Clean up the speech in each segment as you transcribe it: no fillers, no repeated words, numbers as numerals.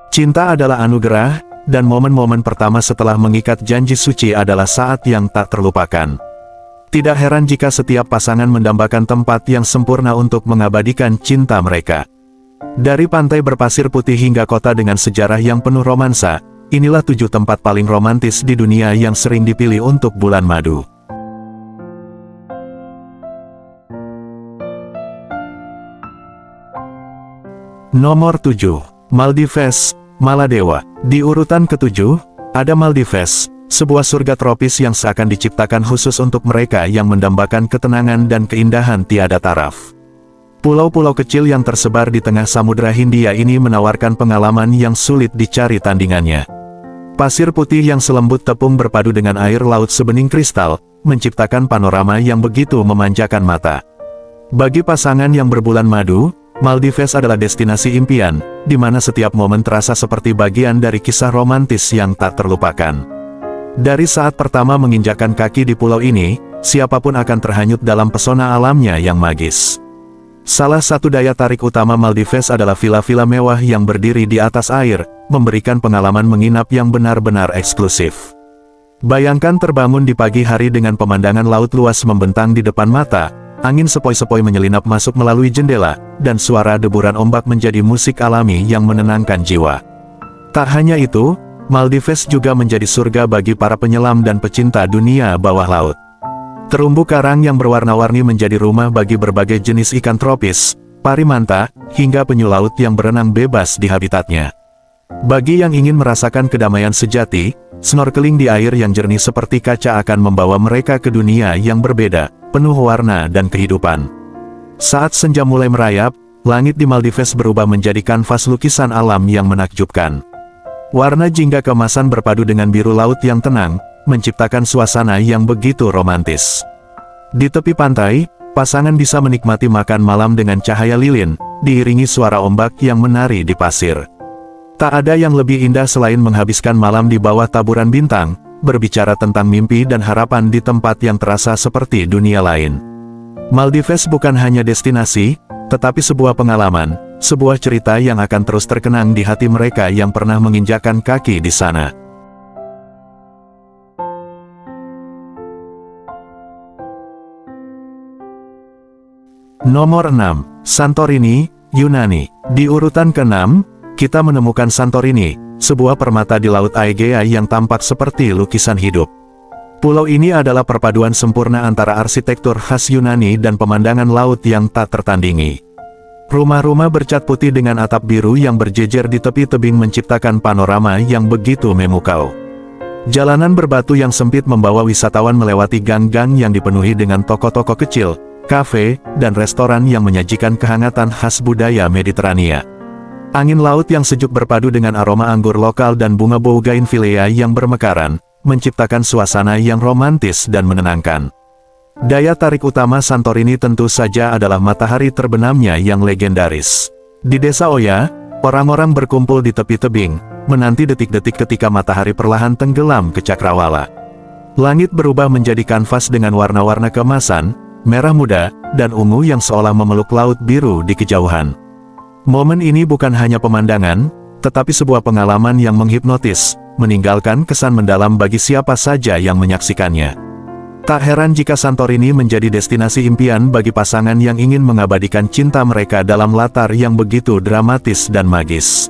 Cinta adalah anugerah, dan momen-momen pertama setelah mengikat janji suci adalah saat yang tak terlupakan. Tidak heran jika setiap pasangan mendambakan tempat yang sempurna untuk mengabadikan cinta mereka. Dari pantai berpasir putih hingga kota dengan sejarah yang penuh romansa, inilah 7 tempat paling romantis di dunia yang sering dipilih untuk bulan madu. Nomor 7. Maldives, Maladewa. Di urutan ke-7, ada Maldives, sebuah surga tropis yang seakan diciptakan khusus untuk mereka yang mendambakan ketenangan dan keindahan tiada taraf. Pulau-pulau kecil yang tersebar di tengah Samudra Hindia ini menawarkan pengalaman yang sulit dicari tandingannya. Pasir putih yang selembut tepung berpadu dengan air laut sebening kristal, menciptakan panorama yang begitu memanjakan mata. Bagi pasangan yang berbulan madu, Maldives adalah destinasi impian, di mana setiap momen terasa seperti bagian dari kisah romantis yang tak terlupakan. Dari saat pertama menginjakkan kaki di pulau ini, siapapun akan terhanyut dalam pesona alamnya yang magis. Salah satu daya tarik utama Maldives adalah villa-villa mewah yang berdiri di atas air, memberikan pengalaman menginap yang benar-benar eksklusif. Bayangkan terbangun di pagi hari dengan pemandangan laut luas membentang di depan mata, angin sepoi-sepoi menyelinap masuk melalui jendela, dan suara deburan ombak menjadi musik alami yang menenangkan jiwa. Tak hanya itu, Maldives juga menjadi surga bagi para penyelam dan pecinta dunia bawah laut. Terumbu karang yang berwarna-warni menjadi rumah bagi berbagai jenis ikan tropis, parimanta, hingga penyu laut yang berenang bebas di habitatnya. Bagi yang ingin merasakan kedamaian sejati, snorkeling di air yang jernih seperti kaca akan membawa mereka ke dunia yang berbeda, penuh warna dan kehidupan. Saat senja mulai merayap, langit di Maldives berubah menjadi kanvas lukisan alam yang menakjubkan. Warna jingga keemasan berpadu dengan biru laut yang tenang, menciptakan suasana yang begitu romantis. Di tepi pantai, pasangan bisa menikmati makan malam dengan cahaya lilin, diiringi suara ombak yang menari di pasir. Tak ada yang lebih indah selain menghabiskan malam di bawah taburan bintang, berbicara tentang mimpi dan harapan di tempat yang terasa seperti dunia lain. Maldives bukan hanya destinasi, tetapi sebuah pengalaman, sebuah cerita yang akan terus terkenang di hati mereka yang pernah menginjakkan kaki di sana. Nomor 6. Santorini, Yunani. Di urutan ke-6, kita menemukan Santorini, sebuah permata di Laut Aegea yang tampak seperti lukisan hidup. Pulau ini adalah perpaduan sempurna antara arsitektur khas Yunani dan pemandangan laut yang tak tertandingi. Rumah-rumah bercat putih dengan atap biru yang berjejer di tepi tebing menciptakan panorama yang begitu memukau. Jalanan berbatu yang sempit membawa wisatawan melewati gang-gang yang dipenuhi dengan toko-toko kecil, kafe, dan restoran yang menyajikan kehangatan khas budaya Mediterania. Angin laut yang sejuk berpadu dengan aroma anggur lokal dan bunga bougainvillea yang bermekaran, menciptakan suasana yang romantis dan menenangkan. Daya tarik utama Santorini tentu saja adalah matahari terbenamnya yang legendaris. Di desa Oya, orang-orang berkumpul di tepi tebing, menanti detik-detik ketika matahari perlahan tenggelam ke cakrawala. Langit berubah menjadi kanvas dengan warna-warna keemasan, merah muda, dan ungu yang seolah memeluk laut biru di kejauhan. Momen ini bukan hanya pemandangan, tetapi sebuah pengalaman yang menghipnotis, meninggalkan kesan mendalam bagi siapa saja yang menyaksikannya. Tak heran jika Santorini menjadi destinasi impian bagi pasangan yang ingin mengabadikan cinta mereka dalam latar yang begitu dramatis dan magis.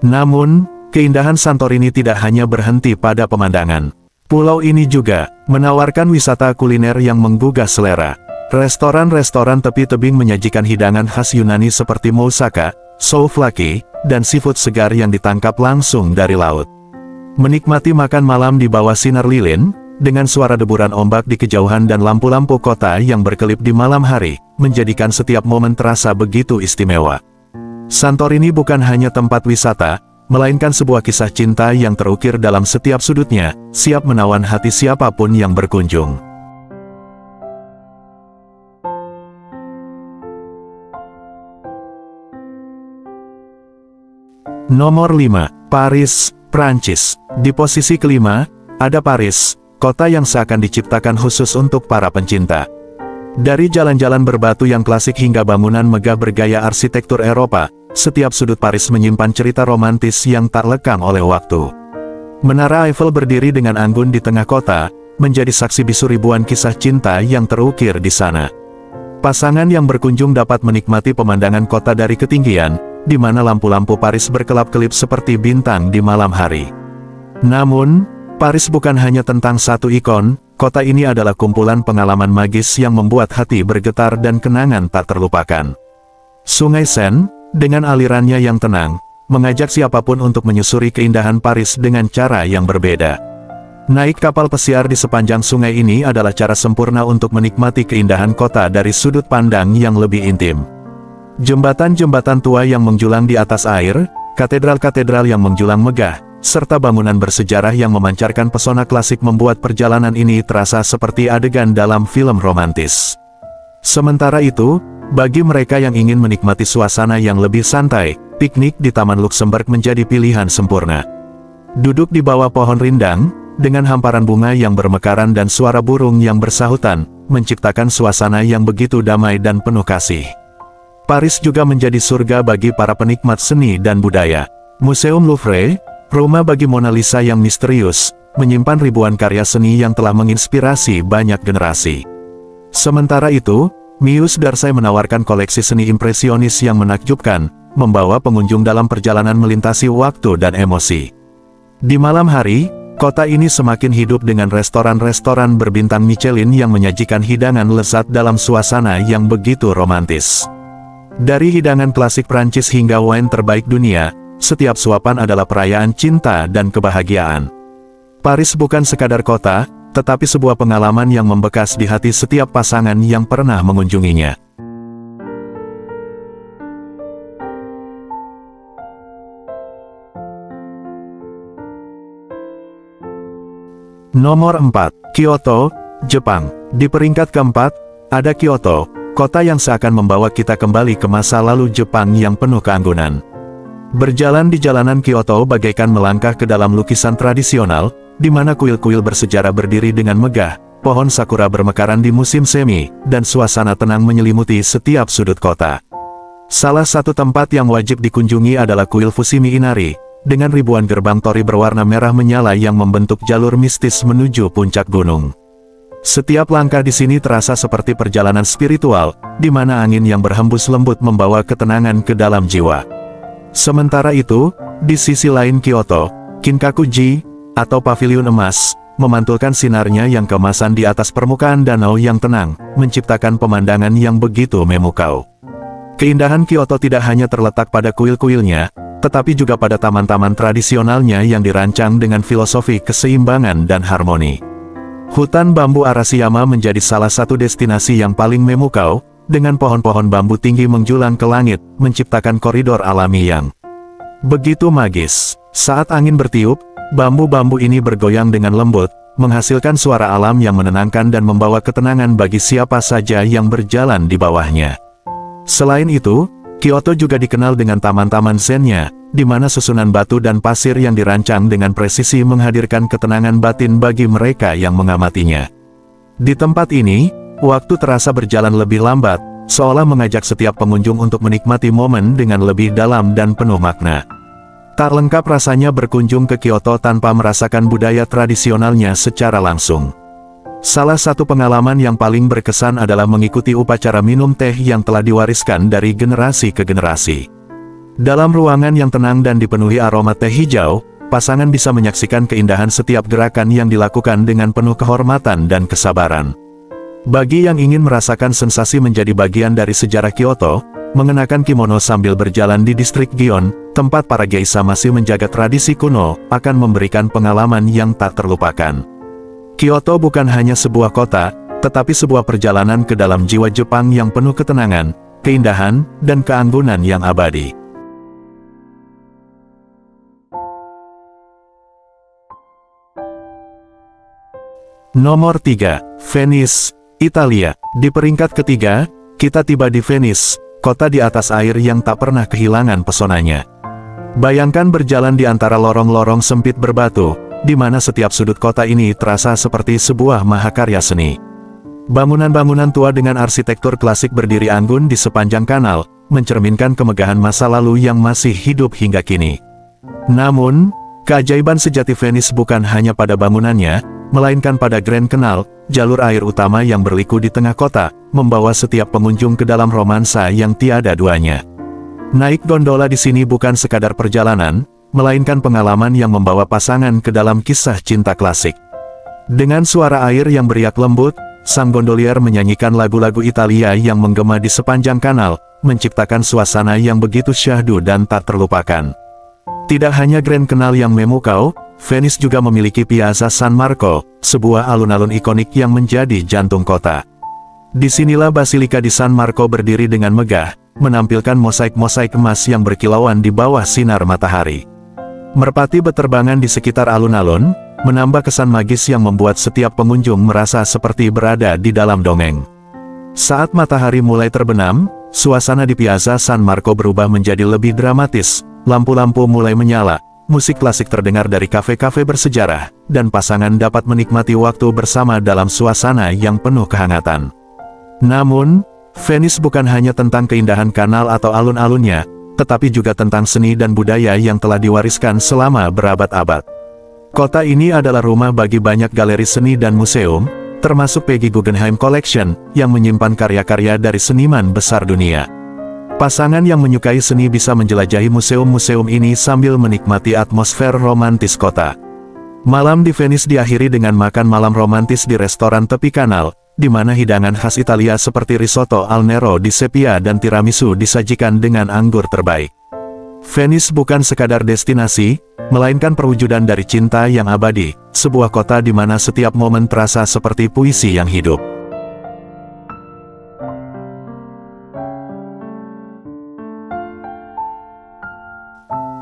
Namun, keindahan Santorini tidak hanya berhenti pada pemandangan. Pulau ini juga menawarkan wisata kuliner yang menggugah selera. Restoran-restoran tepi tebing menyajikan hidangan khas Yunani seperti moussaka, souvlaki, dan seafood segar yang ditangkap langsung dari laut. Menikmati makan malam di bawah sinar lilin, dengan suara deburan ombak di kejauhan dan lampu-lampu kota yang berkelip di malam hari, menjadikan setiap momen terasa begitu istimewa. Santorini bukan hanya tempat wisata, melainkan sebuah kisah cinta yang terukir dalam setiap sudutnya, siap menawan hati siapapun yang berkunjung. Nomor 5. Paris, Prancis. Di posisi kelima, ada Paris, kota yang seakan diciptakan khusus untuk para pencinta. Dari jalan-jalan berbatu yang klasik hingga bangunan megah bergaya arsitektur Eropa, setiap sudut Paris menyimpan cerita romantis yang tak lekang oleh waktu. Menara Eiffel berdiri dengan anggun di tengah kota, menjadi saksi bisu ribuan kisah cinta yang terukir di sana. Pasangan yang berkunjung dapat menikmati pemandangan kota dari ketinggian, di mana lampu-lampu Paris berkelap-kelip seperti bintang di malam hari. Namun, Paris bukan hanya tentang satu ikon, kota ini adalah kumpulan pengalaman magis yang membuat hati bergetar dan kenangan tak terlupakan. Sungai Seine, dengan alirannya yang tenang, mengajak siapapun untuk menyusuri keindahan Paris dengan cara yang berbeda. Naik kapal pesiar di sepanjang sungai ini adalah cara sempurna untuk menikmati keindahan kota dari sudut pandang yang lebih intim. Jembatan-jembatan tua yang menjulang di atas air, katedral-katedral yang menjulang megah, serta bangunan bersejarah yang memancarkan pesona klasik membuat perjalanan ini terasa seperti adegan dalam film romantis. Sementara itu, bagi mereka yang ingin menikmati suasana yang lebih santai, piknik di Taman Luxembourg menjadi pilihan sempurna. Duduk di bawah pohon rindang, dengan hamparan bunga yang bermekaran dan suara burung yang bersahutan, menciptakan suasana yang begitu damai dan penuh kasih. Paris juga menjadi surga bagi para penikmat seni dan budaya. Museum Louvre, rumah bagi Mona Lisa yang misterius, menyimpan ribuan karya seni yang telah menginspirasi banyak generasi. Sementara itu, Musée d'Orsay menawarkan koleksi seni impresionis yang menakjubkan, membawa pengunjung dalam perjalanan melintasi waktu dan emosi. Di malam hari, kota ini semakin hidup dengan restoran-restoran berbintang Michelin yang menyajikan hidangan lezat dalam suasana yang begitu romantis. Dari hidangan klasik Prancis hingga wine terbaik dunia, setiap suapan adalah perayaan cinta dan kebahagiaan. Paris bukan sekadar kota, tetapi sebuah pengalaman yang membekas di hati setiap pasangan yang pernah mengunjunginya. Nomor 4. Kyoto, Jepang. Di peringkat keempat, ada Kyoto, kota yang seakan membawa kita kembali ke masa lalu Jepang yang penuh keanggunan. Berjalan di jalanan Kyoto bagaikan melangkah ke dalam lukisan tradisional, di mana kuil-kuil bersejarah berdiri dengan megah, pohon sakura bermekaran di musim semi, dan suasana tenang menyelimuti setiap sudut kota. Salah satu tempat yang wajib dikunjungi adalah kuil Fushimi Inari, dengan ribuan gerbang tori berwarna merah menyala yang membentuk jalur mistis menuju puncak gunung. Setiap langkah di sini terasa seperti perjalanan spiritual, di mana angin yang berhembus lembut membawa ketenangan ke dalam jiwa. Sementara itu, di sisi lain Kyoto, Kinkaku-ji, atau Paviliun Emas, memantulkan sinarnya yang keemasan di atas permukaan danau yang tenang, menciptakan pemandangan yang begitu memukau. Keindahan Kyoto tidak hanya terletak pada kuil-kuilnya, tetapi juga pada taman-taman tradisionalnya yang dirancang dengan filosofi keseimbangan dan harmoni. Hutan bambu Arashiyama menjadi salah satu destinasi yang paling memukau, dengan pohon-pohon bambu tinggi menjulang ke langit, menciptakan koridor alami yang begitu magis. Saat angin bertiup, bambu-bambu ini bergoyang dengan lembut, menghasilkan suara alam yang menenangkan dan membawa ketenangan bagi siapa saja yang berjalan di bawahnya. Selain itu, Kyoto juga dikenal dengan taman-taman zen-nya, di mana susunan batu dan pasir yang dirancang dengan presisi menghadirkan ketenangan batin bagi mereka yang mengamatinya. Di tempat ini, waktu terasa berjalan lebih lambat, seolah mengajak setiap pengunjung untuk menikmati momen dengan lebih dalam dan penuh makna. Tak lengkap rasanya berkunjung ke Kyoto tanpa merasakan budaya tradisionalnya secara langsung. Salah satu pengalaman yang paling berkesan adalah mengikuti upacara minum teh yang telah diwariskan dari generasi ke generasi. Dalam ruangan yang tenang dan dipenuhi aroma teh hijau, pasangan bisa menyaksikan keindahan setiap gerakan yang dilakukan dengan penuh kehormatan dan kesabaran. Bagi yang ingin merasakan sensasi menjadi bagian dari sejarah Kyoto, mengenakan kimono sambil berjalan di distrik Gion, tempat para geisha masih menjaga tradisi kuno, akan memberikan pengalaman yang tak terlupakan. Kyoto bukan hanya sebuah kota, tetapi sebuah perjalanan ke dalam jiwa Jepang yang penuh ketenangan, keindahan, dan keanggunan yang abadi. Nomor 3. Venice, Italia. Di peringkat ketiga, kita tiba di Venice, kota di atas air yang tak pernah kehilangan pesonanya. Bayangkan berjalan di antara lorong-lorong sempit berbatu, di mana setiap sudut kota ini terasa seperti sebuah mahakarya seni. Bangunan-bangunan tua dengan arsitektur klasik berdiri anggun di sepanjang kanal, mencerminkan kemegahan masa lalu yang masih hidup hingga kini. Namun, keajaiban sejati Venice bukan hanya pada bangunannya, melainkan pada Grand Canal, jalur air utama yang berliku di tengah kota, membawa setiap pengunjung ke dalam romansa yang tiada duanya. Naik gondola di sini bukan sekadar perjalanan, melainkan pengalaman yang membawa pasangan ke dalam kisah cinta klasik. Dengan suara air yang beriak lembut, sang gondolier menyanyikan lagu-lagu Italia yang menggema di sepanjang kanal, menciptakan suasana yang begitu syahdu dan tak terlupakan. Tidak hanya Grand Canal yang memukau, Venice juga memiliki Piazza San Marco, sebuah alun-alun ikonik yang menjadi jantung kota. Disinilah Basilika di San Marco berdiri dengan megah, menampilkan mosaik-mosaik emas yang berkilauan di bawah sinar matahari. Merpati beterbangan di sekitar alun-alun, menambah kesan magis yang membuat setiap pengunjung merasa seperti berada di dalam dongeng. Saat matahari mulai terbenam, suasana di Piazza San Marco berubah menjadi lebih dramatis. Lampu-lampu mulai menyala, musik klasik terdengar dari kafe-kafe bersejarah, dan pasangan dapat menikmati waktu bersama dalam suasana yang penuh kehangatan. Namun, Venice bukan hanya tentang keindahan kanal atau alun-alunnya, tetapi juga tentang seni dan budaya yang telah diwariskan selama berabad-abad. Kota ini adalah rumah bagi banyak galeri seni dan museum, termasuk Peggy Guggenheim Collection, yang menyimpan karya-karya dari seniman besar dunia. Pasangan yang menyukai seni bisa menjelajahi museum-museum ini sambil menikmati atmosfer romantis kota. Malam di Venice diakhiri dengan makan malam romantis di restoran tepi kanal, di mana hidangan khas Italia seperti risotto al nero di sepia dan tiramisu disajikan dengan anggur terbaik. Venice bukan sekadar destinasi, melainkan perwujudan dari cinta yang abadi, sebuah kota di mana setiap momen terasa seperti puisi yang hidup.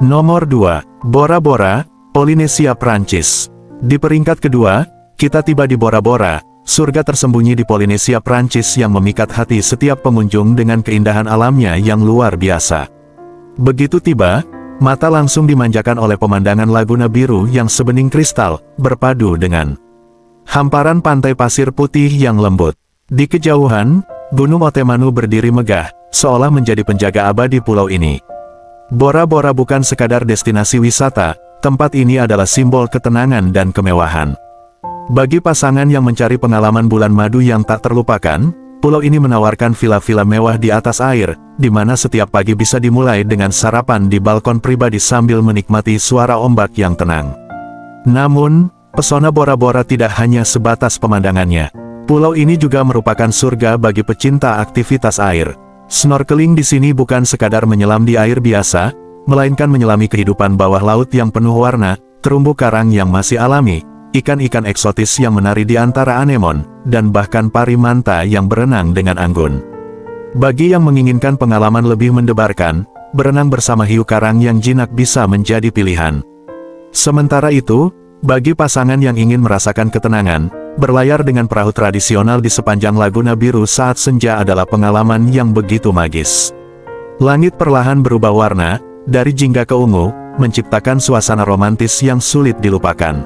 Nomor 2. Bora Bora, Polinesia, Prancis. Di peringkat kedua, kita tiba di Bora Bora, surga tersembunyi di Polinesia, Prancis yang memikat hati setiap pengunjung dengan keindahan alamnya yang luar biasa. Begitu tiba, mata langsung dimanjakan oleh pemandangan Laguna Biru yang sebening kristal, berpadu dengan hamparan pantai pasir putih yang lembut. Di kejauhan, Gunung Otemanu berdiri megah, seolah menjadi penjaga abadi pulau ini. Bora Bora bukan sekadar destinasi wisata, tempat ini adalah simbol ketenangan dan kemewahan. Bagi pasangan yang mencari pengalaman bulan madu yang tak terlupakan, pulau ini menawarkan villa-villa mewah di atas air, di mana setiap pagi bisa dimulai dengan sarapan di balkon pribadi sambil menikmati suara ombak yang tenang. Namun, pesona Bora Bora tidak hanya sebatas pemandangannya. Pulau ini juga merupakan surga bagi pecinta aktivitas air. Snorkeling di sini bukan sekadar menyelam di air biasa, melainkan menyelami kehidupan bawah laut yang penuh warna, terumbu karang yang masih alami, ikan-ikan eksotis yang menari di antara anemon, dan bahkan pari manta yang berenang dengan anggun. Bagi yang menginginkan pengalaman lebih mendebarkan, berenang bersama hiu karang yang jinak bisa menjadi pilihan. Sementara itu, bagi pasangan yang ingin merasakan ketenangan, berlayar dengan perahu tradisional di sepanjang Laguna Biru saat senja adalah pengalaman yang begitu magis. Langit perlahan berubah warna, dari jingga ke ungu, menciptakan suasana romantis yang sulit dilupakan.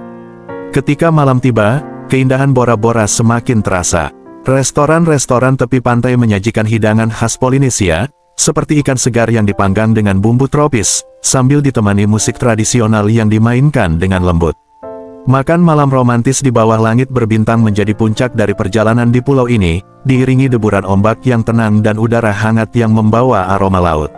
Ketika malam tiba, keindahan Bora Bora semakin terasa. Restoran-restoran tepi pantai menyajikan hidangan khas Polinesia, seperti ikan segar yang dipanggang dengan bumbu tropis, sambil ditemani musik tradisional yang dimainkan dengan lembut. Makan malam romantis di bawah langit berbintang menjadi puncak dari perjalanan di pulau ini, diiringi deburan ombak yang tenang dan udara hangat yang membawa aroma laut.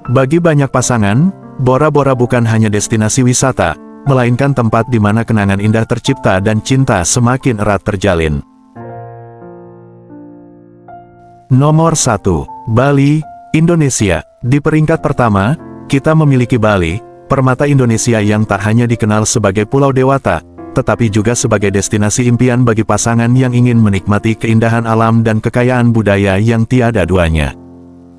Bagi banyak pasangan, Bora Bora bukan hanya destinasi wisata, melainkan tempat di mana kenangan indah tercipta dan cinta semakin erat terjalin. Nomor 1. Bali, Indonesia. Di peringkat pertama, kita memiliki Bali, permata Indonesia yang tak hanya dikenal sebagai Pulau Dewata, tetapi juga sebagai destinasi impian bagi pasangan yang ingin menikmati keindahan alam dan kekayaan budaya yang tiada duanya.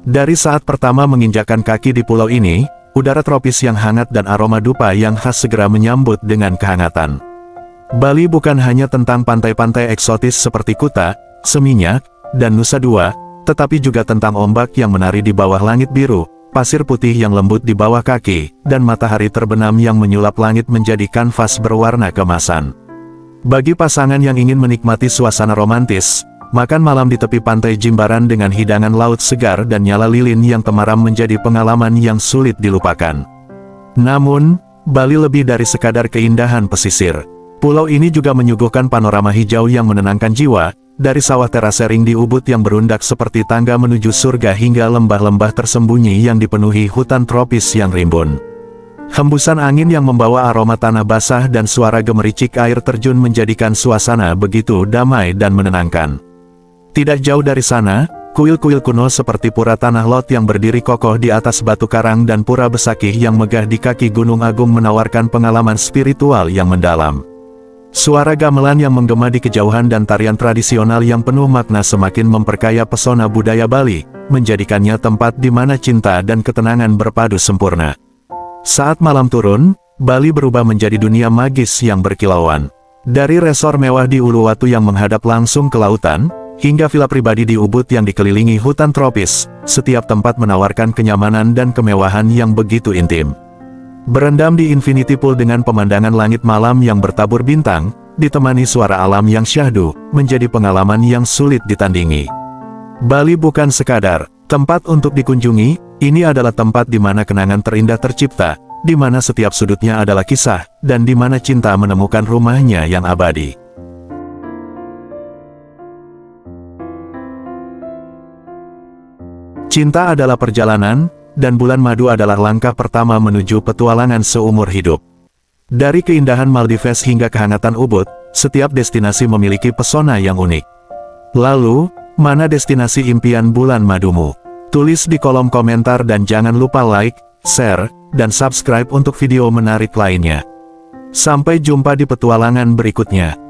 Dari saat pertama menginjakkan kaki di pulau ini, udara tropis yang hangat dan aroma dupa yang khas segera menyambut dengan kehangatan. Bali bukan hanya tentang pantai-pantai eksotis seperti Kuta, Seminyak, dan Nusa Dua, tetapi juga tentang ombak yang menari di bawah langit biru, pasir putih yang lembut di bawah kaki, dan matahari terbenam yang menyulap langit menjadi kanvas berwarna keemasan. Bagi pasangan yang ingin menikmati suasana romantis, Makan malam di tepi pantai Jimbaran dengan hidangan laut segar dan nyala lilin yang temaram menjadi pengalaman yang sulit dilupakan. Namun, Bali lebih dari sekadar keindahan pesisir. Pulau ini juga menyuguhkan panorama hijau yang menenangkan jiwa, dari sawah terasering di Ubud yang berundak seperti tangga menuju surga hingga lembah-lembah tersembunyi yang dipenuhi hutan tropis yang rimbun. Hembusan angin yang membawa aroma tanah basah dan suara gemericik air terjun menjadikan suasana begitu damai dan menenangkan. Tidak jauh dari sana, kuil-kuil kuno seperti Pura Tanah Lot yang berdiri kokoh di atas batu karang dan Pura Besakih yang megah di kaki Gunung Agung menawarkan pengalaman spiritual yang mendalam. Suara gamelan yang menggema di kejauhan dan tarian tradisional yang penuh makna semakin memperkaya pesona budaya Bali, menjadikannya tempat di mana cinta dan ketenangan berpadu sempurna. Saat malam turun, Bali berubah menjadi dunia magis yang berkilauan. Dari resor mewah di Uluwatu yang menghadap langsung ke lautan, hingga villa pribadi di Ubud yang dikelilingi hutan tropis, setiap tempat menawarkan kenyamanan dan kemewahan yang begitu intim. Berendam di Infinity Pool dengan pemandangan langit malam yang bertabur bintang, ditemani suara alam yang syahdu, menjadi pengalaman yang sulit ditandingi. Bali bukan sekadar tempat untuk dikunjungi, ini adalah tempat di mana kenangan terindah tercipta, di mana setiap sudutnya adalah kisah, dan di mana cinta menemukan rumahnya yang abadi. Cinta adalah perjalanan, dan bulan madu adalah langkah pertama menuju petualangan seumur hidup. Dari keindahan Maldives hingga kehangatan Ubud, setiap destinasi memiliki pesona yang unik. Lalu, mana destinasi impian bulan madumu? Tulis di kolom komentar dan jangan lupa like, share, dan subscribe untuk video menarik lainnya. Sampai jumpa di petualangan berikutnya.